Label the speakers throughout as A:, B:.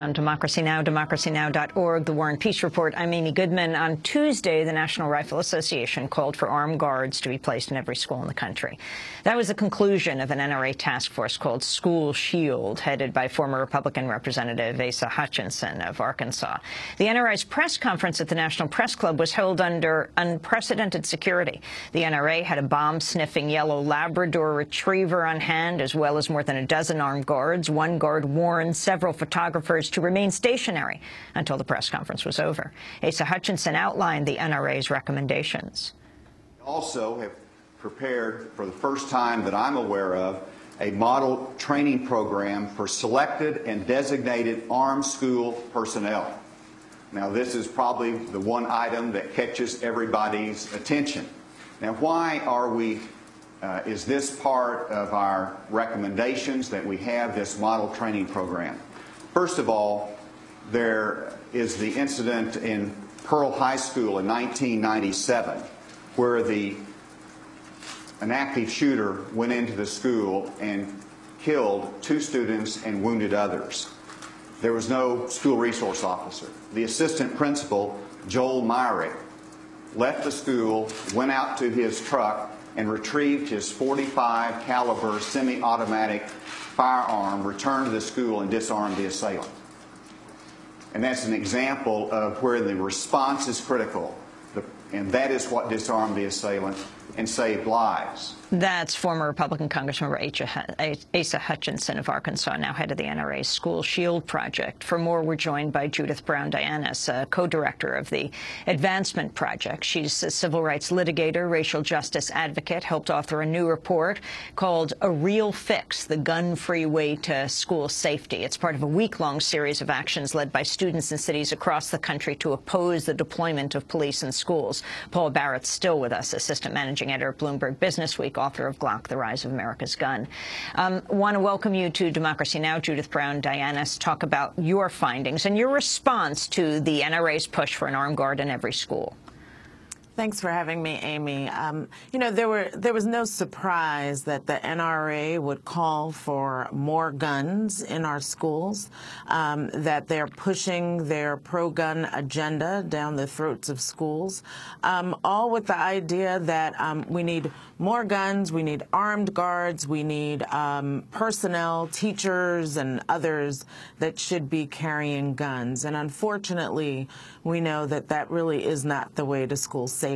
A: On Democracy Now!, democracynow.org, The War and Peace Report. I'm Amy Goodman. On Tuesday, the National Rifle Association called for armed guards to be placed in every school in the country. That was the conclusion of an NRA task force called School Shield, headed by former Republican Representative Asa Hutchinson of Arkansas. The NRA's press conference at the National Press Club was held under unprecedented security. The NRA had a bomb-sniffing yellow Labrador retriever on hand, as well as more than a dozen armed guards. One guard warned several photographers to remain stationary until the press conference was over. Asa Hutchinson outlined the NRA's recommendations.
B: We also have prepared, for the first time that I'm aware of, a model training program for selected and designated armed school personnel. Now, this is probably the one item that catches everybody's attention. Now, why are we is this part of our recommendations that we have this model training program? First of all, there is the incident in Pearl High School in 1997 where an active shooter went into the school and killed 2 students and wounded others. There was no school resource officer. The assistant principal, Joel Myrick, left the school, went out to his truck, and retrieved his .45 caliber semi-automatic firearm, returned to the school, and disarmed the assailant. And that's an example of where the response is critical, and that is what disarmed the assailant and saved lives.
A: That's former Republican Congressmember Asa Hutchinson of Arkansas, now head of the NRA's School Shield Project. For more, we're joined by Judith Brown-Dianis, co-director of the Advancement Project. She's a civil rights litigator, racial justice advocate, helped author a new report called A Real Fix, the Gun-Free Way to School Safety. It's part of a week-long series of actions led by students in cities across the country to oppose the deployment of police in schools. Paul Barrett's still with us, assistant managing editor of Bloomberg Businessweek, author of Glock, The Rise of America's Gun. Want to welcome you to Democracy Now!, Judith Brown-Dianis, talk about your findings and your response to the NRA's push for an armed guard in every school.
C: Thanks for having me, Amy. You know, there was no surprise that the NRA would call for more guns in our schools, that they're pushing their pro-gun agenda down the throats of schools, all with the idea that we need more guns, we need armed guards, we need personnel, teachers, and others that should be carrying guns. And unfortunately, we know that that really is not the way to school safety.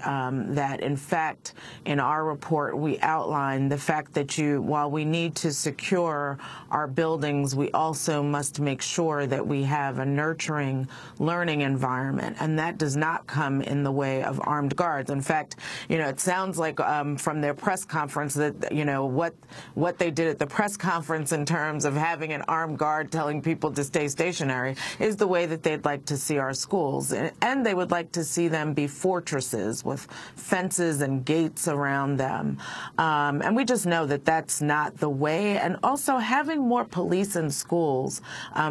C: That, in fact, in our report, we outline the fact that while we need to secure our buildings, we also must make sure that we have a nurturing learning environment, and that does not come in the way of armed guards. In fact, you know, it sounds like from their press conference that, you know, what they did at the press conference in terms of having an armed guard telling people to stay stationary is the way that they'd like to see our schools. And they would like to see them be fortresses with fences and gates around them. And we just know that that's not the way. And also having more police in schools,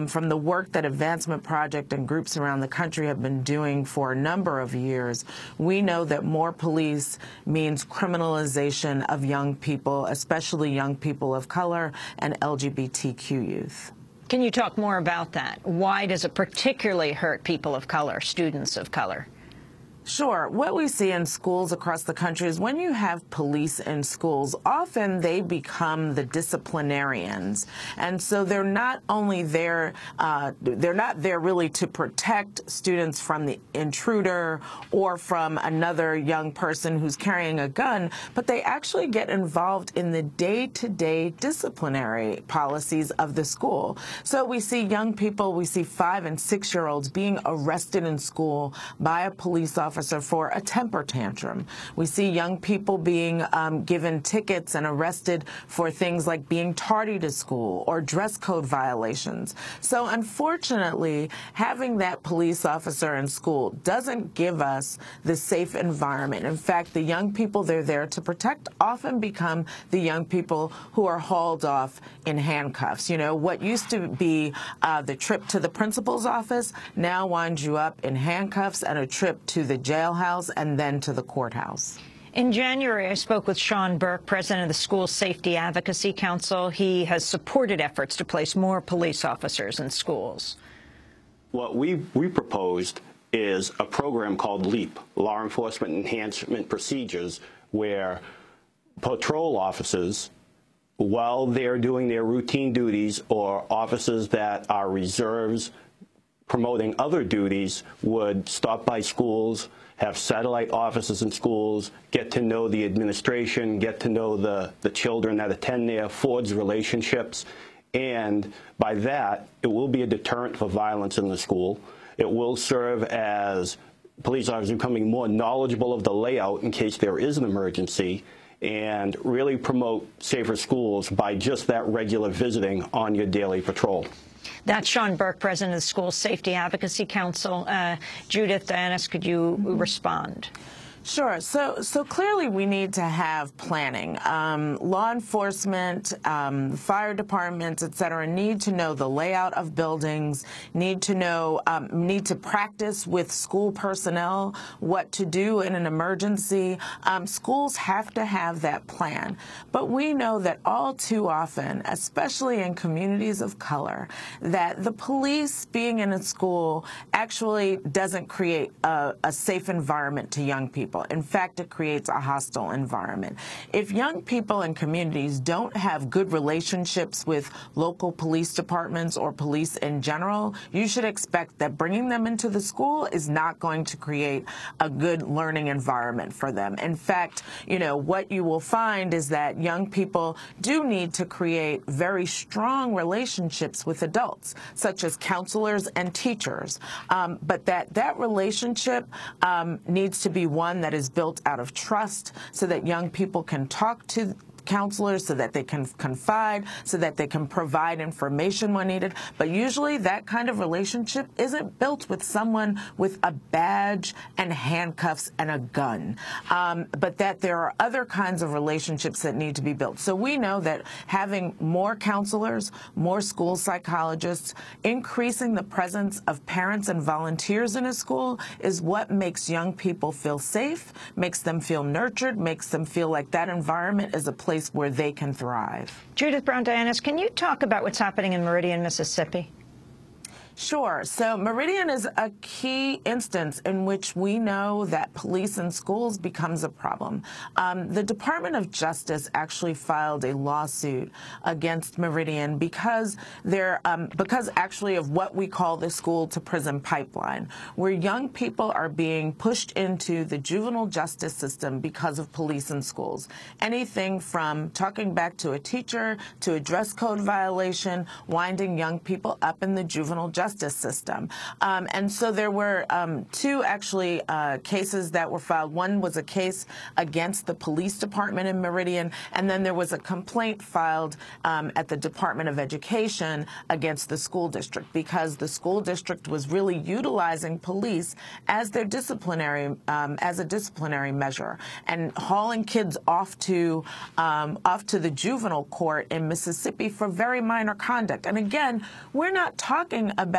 C: from the work that Advancement Project and groups around the country have been doing for a number of years, we know that more police means criminalization of young people, especially young people of color and LGBTQ youth.
A: Can you talk more about that? Why does it particularly hurt people of color, students of color?
C: Sure. What we see in schools across the country is when you have police in schools, often they become the disciplinarians. And so they're not only there, they're not there really to protect students from the intruder or from another young person who's carrying a gun, but they actually get involved in the day-to-day disciplinary policies of the school. So we see young people, we see 5- and 6-year-olds being arrested in school by a police officer for a temper tantrum. We see young people being given tickets and arrested for things like being tardy to school or dress code violations. So unfortunately, having that police officer in school doesn't give us the safe environment. In fact, the young people they're there to protect often become the young people who are hauled off in handcuffs. You know, what used to be the trip to the principal's office now winds you up in handcuffs and a trip to the jailhouse and then to the courthouse.
A: In January, I spoke with Sean Burke, president of the School Safety Advocacy Council. He has supported efforts to place more police officers in schools.
D: What we proposed is a program called LEAP, Law Enforcement Enhancement Procedures, where patrol officers, while they're doing their routine duties, or officers that are reserves promoting other duties, would stop by schools, have satellite offices in schools, get to know the administration, get to know the children that attend there, forge relationships. And by that, it will be a deterrent for violence in the school. It will serve as police officers becoming more knowledgeable of the layout in case there is an emergency, and really promote safer schools by just that regular visiting on your daily patrol.
A: That's Sean Burke, president of the School Safety Advocacy Council. Judith, Dianis, could you respond?
C: Sure. So clearly we need to have planning. Law enforcement, fire departments, et cetera, need to know the layout of buildings, need to practice with school personnel what to do in an emergency. Schools have to have that plan. But we know that all too often, especially in communities of color, that the police being in a school actually doesn't create a safe environment to young people. In fact, it creates a hostile environment. If young people in communities don't have good relationships with local police departments or police in general, you should expect that bringing them into the school is not going to create a good learning environment for them. In fact, what you will find is that young people do need to create very strong relationships with adults, such as counselors and teachers, but that relationship needs to be one that is built out of trust, so that young people can talk to counselors, so that they can confide, so that they can provide information when needed. But usually that kind of relationship isn't built with someone with a badge and handcuffs and a gun, but that there are other kinds of relationships that need to be built. So we know that having more counselors, more school psychologists, increasing the presence of parents and volunteers in a school is what makes young people feel safe, makes them feel nurtured, makes them feel like that environment is a place where they can thrive.
A: Judith Brown Dianis, can you talk about what's happening in Meridian, Mississippi?
C: Sure. So Meridian is a key instance in which we know that police in schools becomes a problem. The Department of Justice actually filed a lawsuit against Meridian because actually of what we call the school to prison pipeline, where young people are being pushed into the juvenile justice system because of police in schools. Anything from talking back to a teacher to a dress code violation, winding young people up in the juvenile justice system. And so there were two actually cases that were filed. One was a case against the police department in Meridian, and then there was a complaint filed at the Department of Education against the school district, because the school district was really utilizing police as their disciplinary as a disciplinary measure, and hauling kids off to the juvenile court in Mississippi for very minor conduct. And again, we're not talking about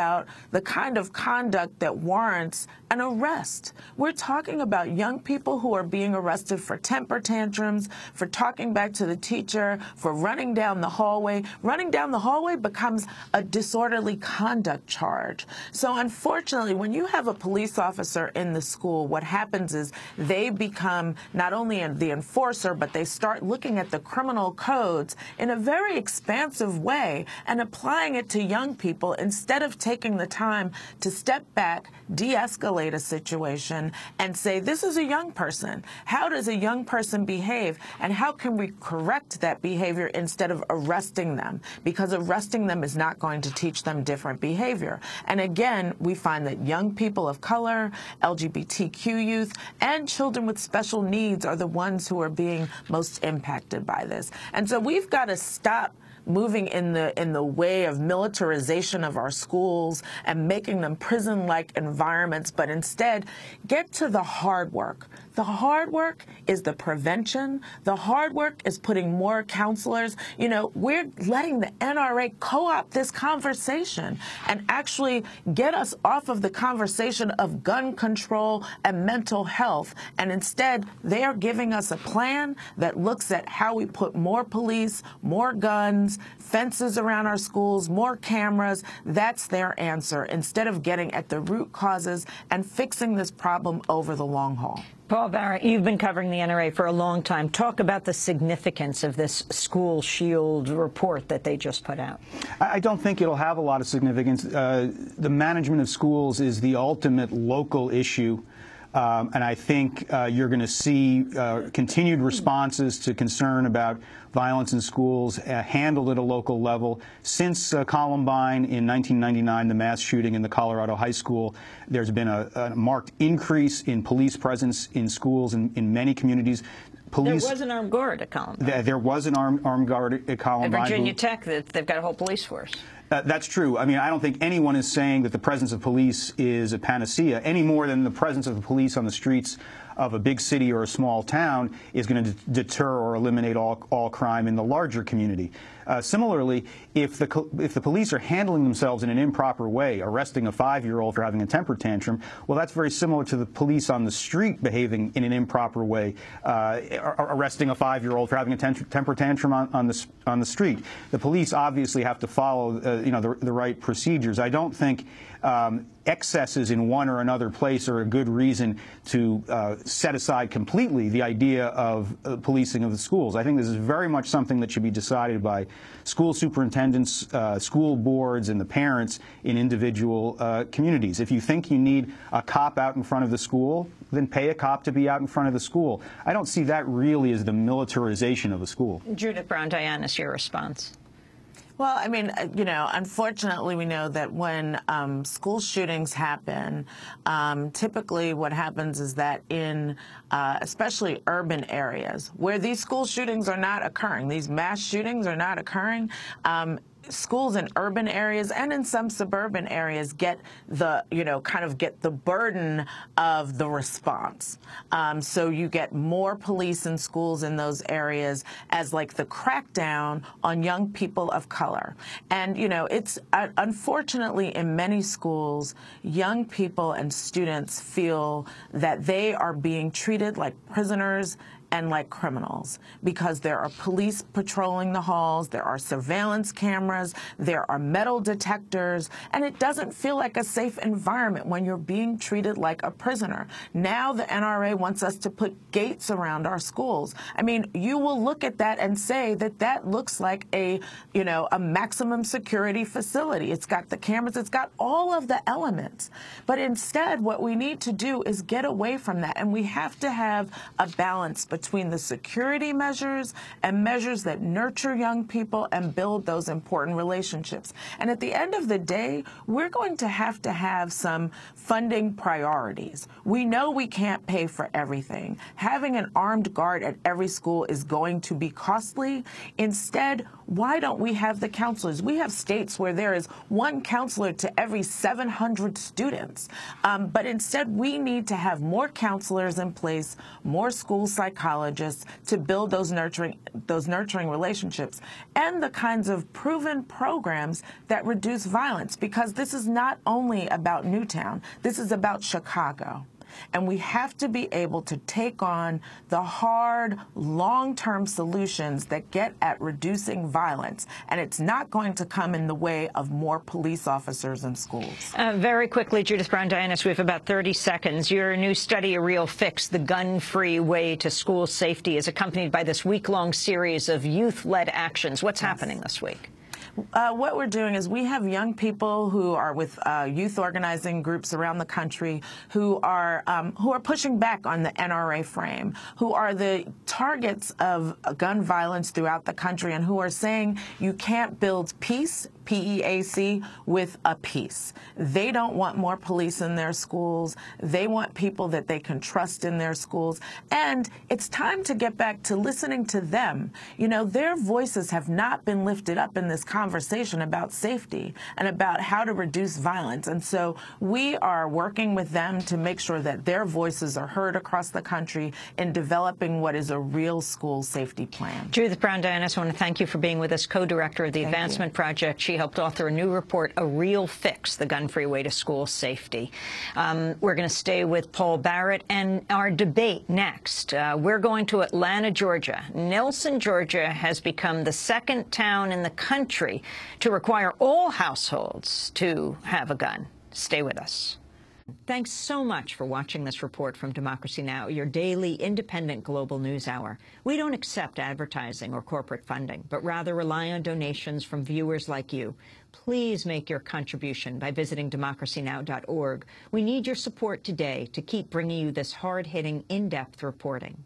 C: the kind of conduct that warrants an arrest. We're talking about young people who are being arrested for temper tantrums, for talking back to the teacher, for running down the hallway. Running down the hallway becomes a disorderly conduct charge. So unfortunately, when you have a police officer in the school, what happens is they become not only the enforcer, but they start looking at the criminal codes in a very expansive way and applying it to young people instead of taking the time to step back, de-escalate a situation, and say, this is a young person. How does a young person behave, and how can we correct that behavior instead of arresting them? Because arresting them is not going to teach them different behavior. And again, we find that young people of color, LGBTQ youth, and children with special needs are the ones who are being most impacted by this. And so we've got to stop moving in the way of militarization of our schools and making them prison-like environments, but instead get to the hard work. The hard work is the prevention. The hard work is putting more counselors. You know, we're letting the NRA co-opt this conversation and actually get us off of the conversation of gun control and mental health. And instead, they are giving us a plan that looks at how we put more police, more guns, fences around our schools, more cameras. That's their answer, instead of getting at the root causes and fixing this problem over the long haul.
A: Paul Barrett, you've been covering the NRA for a long time. Talk about the significance of this School Shield report that they just put out.
E: I don't think it'll have a lot of significance. The management of schools is the ultimate local issue. And I think you're going to see continued responses to concern about violence in schools handled at a local level. Since Columbine in 1999, the mass shooting in the Colorado high school, there's been a marked increase in police presence in schools in many communities. Police,
A: there was an armed guard at Columbine.
E: There was an armed guard at Columbine.
A: At Virginia Tech, they've got a whole police force.
E: That's true. I mean, I don't think anyone is saying that the presence of police is a panacea any more than the presence of the police on the streets of a big city or a small town is going to deter or eliminate all crime in the larger community. Similarly, if the police are handling themselves in an improper way, arresting a 5-year-old for having a temper tantrum, well, that's very similar to the police on the street behaving in an improper way, arresting a 5-year-old for having a temper tantrum on the street. The police obviously have to follow, the right procedures. I don't think excesses in one or another place are a good reason to set aside completely the idea of policing of the schools. I think this is very much something that should be decided by school superintendents, school boards, and the parents in individual communities. If you think you need a cop out in front of the school, then pay a cop to be out in front of the school. I don't see that really as the militarization of a school.
A: Judith Brown-Dianis, your response.
C: Well, I mean, unfortunately, we know that when school shootings happen, typically what happens is that in especially urban areas where these school shootings are not occurring, these mass shootings are not occurring, schools in urban areas and in some suburban areas get the, get the burden of the response. So you get more police in schools in those areas as like the crackdown on young people of color. And, it's unfortunately in many schools, young people and students feel that they are being treated like prisoners and like criminals, because there are police patrolling the halls, there are surveillance cameras, there are metal detectors, and it doesn't feel like a safe environment when you're being treated like a prisoner. Now the NRA wants us to put gates around our schools. I mean, you will look at that and say that that looks like a maximum security facility. It's got the cameras, it's got all of the elements. But instead, what we need to do is get away from that, and we have to have a balance between the security measures and measures that nurture young people and build those important relationships. And at the end of the day, we're going to have some funding priorities. We know we can't pay for everything. Having an armed guard at every school is going to be costly. Instead, why don't we have the counselors? We have states where there is one counselor to every 700 students. But instead, we need to have more counselors in place, more school psychologists to build those nurturing relationships, and the kinds of proven programs that reduce violence, because this is not only about Newtown, this is about Chicago. And we have to be able to take on the hard, long-term solutions that get at reducing violence. And it's not going to come in the way of more police officers in schools.
A: Very quickly, Judith Brown-Dianis, we have about 30 seconds. Your new study, A Real Fix, The Gun-Free Way to School Safety, is accompanied by this week-long series of youth-led actions. What's happening this week?
C: What we're doing is we have young people who are with youth organizing groups around the country who are pushing back on the NRA frame, who are the targets of gun violence throughout the country, and who are saying you can't build peace PEAC, with a peace. They don't want more police in their schools. They want people that they can trust in their schools. And it's time to get back to listening to them. You know, their voices have not been lifted up in this conversation about safety and about how to reduce violence. And so we are working with them to make sure that their voices are heard across the country in developing what is a real school safety plan.
A: Judith Brown-Dianis, I want to thank you for being with us, co-director of the Advancement Project. She helped author a new report, A Real Fix, The Gun-Free Way to School Safety. We're going to stay with Paul Barrett and our debate next. We're going to Atlanta, Georgia. Nelson, Georgia has become the second town in the country to require all households to have a gun. Stay with us. Thanks so much for watching this report from Democracy Now!, your daily independent global news hour. We don't accept advertising or corporate funding, but rather rely on donations from viewers like you. Please make your contribution by visiting democracynow.org. We need your support today to keep bringing you this hard-hitting, in-depth reporting.